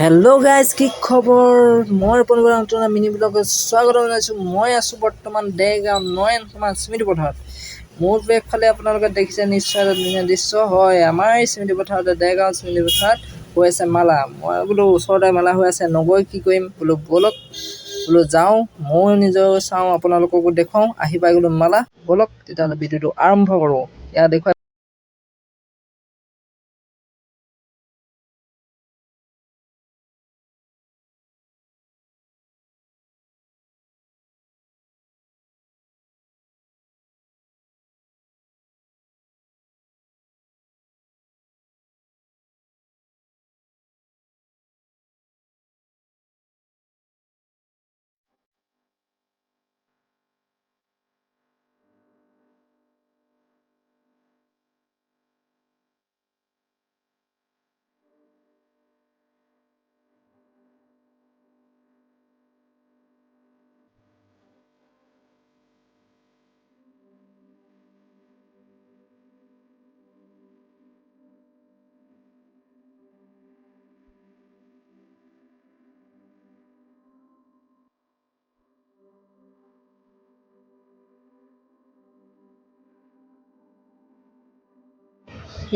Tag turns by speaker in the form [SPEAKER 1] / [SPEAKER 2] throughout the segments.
[SPEAKER 1] Hello' guys, কি খবৰ? মই আপোনালোকৰ নতুন মিনি ব্লগত স্বাগতম জনাইছোঁ। মই আছোঁ বৰ্তমান দেৰগাঁও নয়ন সমাজ স্মৃতি পথাৰত। মোৰ বেগফালে আপোনালোকে দেখিছে নিশ্চয় এটা ধুনীয়া দৃশ্য। হয়, আমাৰ এই স্মৃতি পথাৰতে দেৰগাঁও স্মৃতি পথাৰত হৈ আছে মেলা। মই বোলো ওচৰতে মেলা হৈ আছে, নগৈ কি কৰিম, বোলো ব'লক বোলো যাওঁ, ময়ো নিজেও চাওঁ, আপোনালোককো দেখুৱাওঁ। আহি পাই গ'লো মেলা, ব'লক তেতিয়াহ'লে ভিডিঅ'টো আৰম্ভ কৰোঁ। ইয়াত দেখুৱাই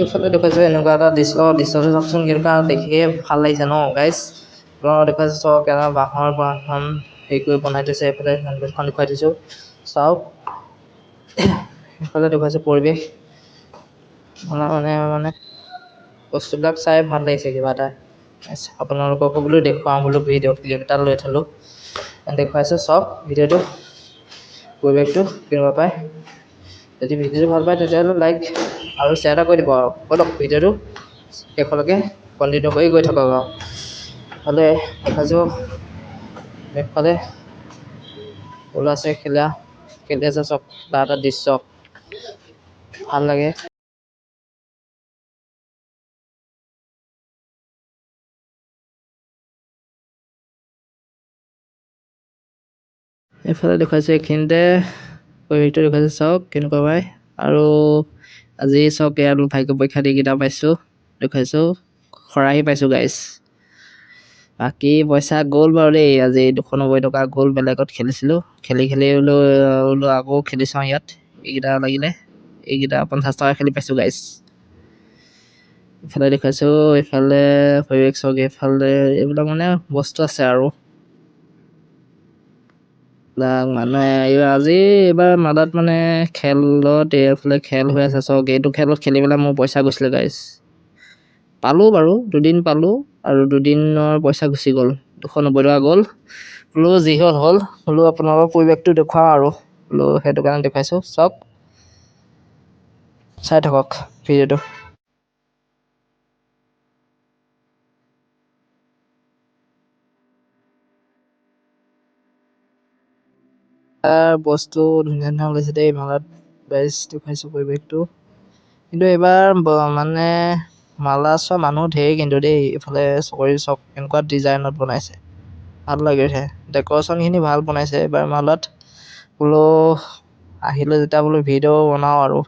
[SPEAKER 1] এইফালে দেখুৱাইছে এনেকুৱা এটা দৃশ্যটো চাওকচোন, কেনেকুৱা দেখিয়ে ভাল লাগিছে ন গাইজ। আপোনালোকক দেখুৱাইছে চাওক, এটা বাঁহৰ পৰা এখন হেৰি কৰি বনাই থৈছে। এইফালে হেণ্ডেলখন দেখুৱাই দিছোঁ, চাওক। এইফালে দেখুৱাইছে পৰিৱেশ মানে বস্তুবিলাক চাই ভাল লাগিছে কিবা এটা। আপোনালোককো বোলো দেখুৱাওঁ, বোলো ভিডিঅ' ক্লিপ এটা লৈ থ'লোঁ, দেখুৱাইছোঁ। চাওক ভিডিঅ'টো, পৰিৱেশটো কেনেকুৱা পায়। যদি ভিডিঅ'টো ভাল পায় তেতিয়াহ'লে লাইক আৰু শ্বেয়াৰ এটা কৰি দিব আৰু ব'লক ভিডিঅ'টো শেষলৈকে কণ্টিনিউ কৰি গৈ থাকক আৰু। ইফালে দেখাইছোঁ, এইফালে ওলাইছে খেলি আছে চব, এটা দৃশ্য ভাল লাগে। এইফালে দেখুৱাইছে, এইখিনিতে পৰিৱেশটো দেখুৱাইছে, চাওক কেনেকুৱা পায়। আৰু আজি চাওক, ইয়াত ভাগ্য পৰীক্ষা দি কিতাপ পাইছোঁ, দেখুৱাইছোঁ। খৰাহি পাইছোঁ গাইজ। বাকী পইচা গ'ল বাৰু দেই, আজি 290 টকা গ'ল। বেলেগত খেলিছিলোঁ, খেলি বোলো আকৌ খেলি চাওঁ ইয়াত। এইকেইটা লাগিলে, এইকেইটা 50 টকা খেলি পাইছোঁ গাইজ। ইফালে দেখুৱাইছোঁ, এইফালে পৰিৱেশ চাওক, এইফালে এইবিলাক মানে বস্তু আছে আৰু মানে আজি এইবাৰ মেলাত মানে খেলত এইফালে খেল হৈ আছে চাওক। এইটো খেলত খেলি পেলাই মোৰ পইচা গৈছিলে গাইজ। পালোঁ বাৰু, দুদিন পালোঁ আৰু দুদিনৰ পইচা গুচি গ'ল, 290 টকা গ'ল। বোলো যি হ'ল বোলো আপোনালোকৰ পৰিৱেশটো দেখুৱাওঁ আৰু বোলো সেইটো কাৰণে দেখুৱাইছোঁ। চাওক, চাই থাকক ভিডিঅ'টো। বস্তু ধুনীয়া ধুনীয়া ওলাইছে দেই মেলাত গাইজ, দেখুৱাইছোঁ পৰিৱেশটো। কিন্তু এইবাৰ মানে মালা চোৱা মানুহ ধেৰ কিন্তু দেই। এইফালে চকৰি চক এনেকুৱা ডিজাইনত বনাইছে, ভাল লাগিছে। ডেক'ৰেশ্যনখিনি ভাল বনাইছে এইবাৰ মালাত। বোলো আহিলোঁ যেতিয়া বোলো ভিডিঅ' বনাওঁ আৰু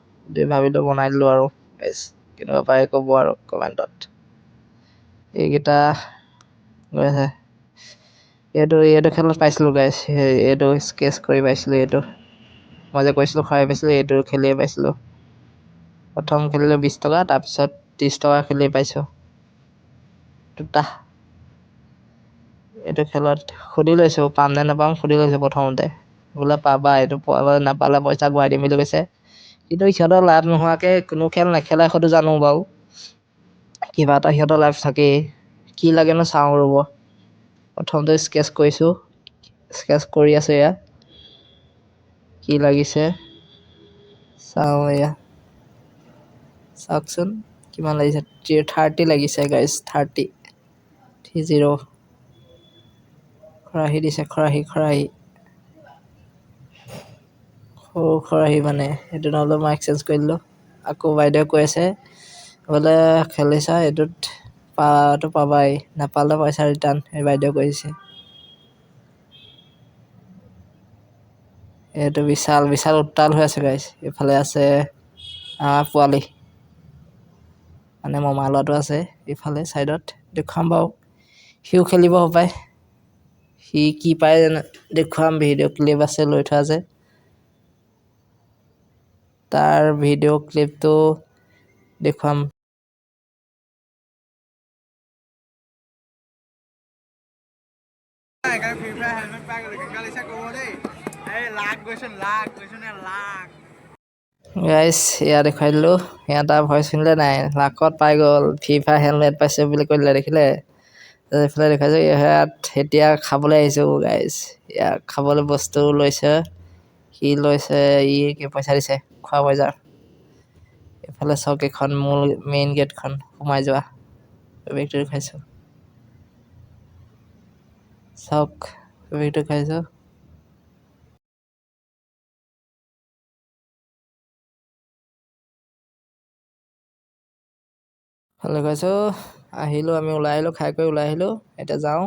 [SPEAKER 1] ভাবিলোঁ বনাই দিলোঁ আৰু গাইজ। কেনেকুৱা পায় ক'ব আৰু কমেণ্টত। এইকেইটা গৈ আছে, এইটো খেলত পাইছিলোঁ গাইজ। এইটো স্কেচ কৰি পাইছিলোঁ, এইটো মই যে কৈছিলোঁ খৰাই পাইছিলোঁ, এইটো খেলিয়ে পাইছিলোঁ। প্ৰথম খেলিলোঁ 20 টকা, তাৰপিছত 30 টকা খেলি পাইছোঁ দুটা। এইটো খেলত সুধি লৈছোঁ পাম নে নাপাম, সুধি লৈছোঁ প্ৰথমতে, বোলে পাবা, এইটো নাপালে পইচা ঘূৰাই দিম বুলি কৈছে। কিন্তু সিহঁতৰ লাভ নোহোৱাকৈ কোনো খেল নেখেলাই, সেইটো জানো বাৰু। কিবা এটা সিহঁতৰ লাভ থাকেই। কি লাগেনো চাওঁ ৰ'ব। প্ৰথমতে স্কেচ কৰিছোঁ, স্কেচ কৰি আছোঁ। ইয়াত কি লাগিছে চাওঁ, এয়া চাওকচোন কিমান লাগিছে। 30 লাগিছে গাইজ, 30। খৰাহি দিছে, খৰাহি সৰু খৰাহি মানে। সেইটো নহ'লে মই এক্সচেঞ্জ কৰি দিলোঁ। আকৌ বাইদেৱে কৈ আছে বোলে খেলিছা, এইটোত পাৱাটো পাবাই, নাপালে পইচা ৰিটাৰ্ণ, সেই বাইদেৱে কৈ দিছে। এইটো বিশাল উত্তাল হৈ আছে গাইজ। এইফালে আছে পোৱালি, মানে মমা ল'ৰাটো আছে এইফালে ছাইডত, দেখুৱাম বাৰু। সিও খেলিব হপায় সি কি পায় জানো দেখুৱাম ভিডিঅ' ক্লিপ আছে লৈ থোৱা যে তাৰ ভিডিঅ' ক্লিপটো দেখুৱাম গাইছ এয়া দেখুৱাই দিলোঁ এয়া তাৰ ভইচ শুনিলে নাই লাকত পাই গ'ল ফ্ৰী ফায়াৰ হেলমেট পাইছে বুলি কৈ দিলে দেখিলে এইফালে দেখাইছোঁ ইয়াত এতিয়া খাবলৈ আহিছোঁ গাইছ ইয়াক খাবলৈ বস্তু লৈছে সি লৈছে ই কি পইচা দিছে খোৱা বজাৰ এইফালে চক এখন মূল মেইন গেটখন সোমাই যোৱা বেগটো দেখাইছোঁ চক বেগটো দেখাইছোঁ ভালে কৈছোঁ আহিলোঁ আমি ওলাই আহিলোঁ খাই কৰি ওলাই আহিলোঁ এতিয়া যাওঁ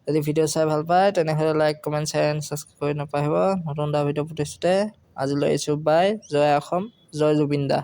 [SPEAKER 1] যদি ভিডিঅ' চাই ভাল পায় তেনেহ'লে like comment share and subscribe কৰি নাপাহৰিব নতুন এটা ভিডিঅ' প্ৰতিষ্ঠাতে আজিলৈ আহিছোঁ বাই জয় অসম জয় জুবিন দা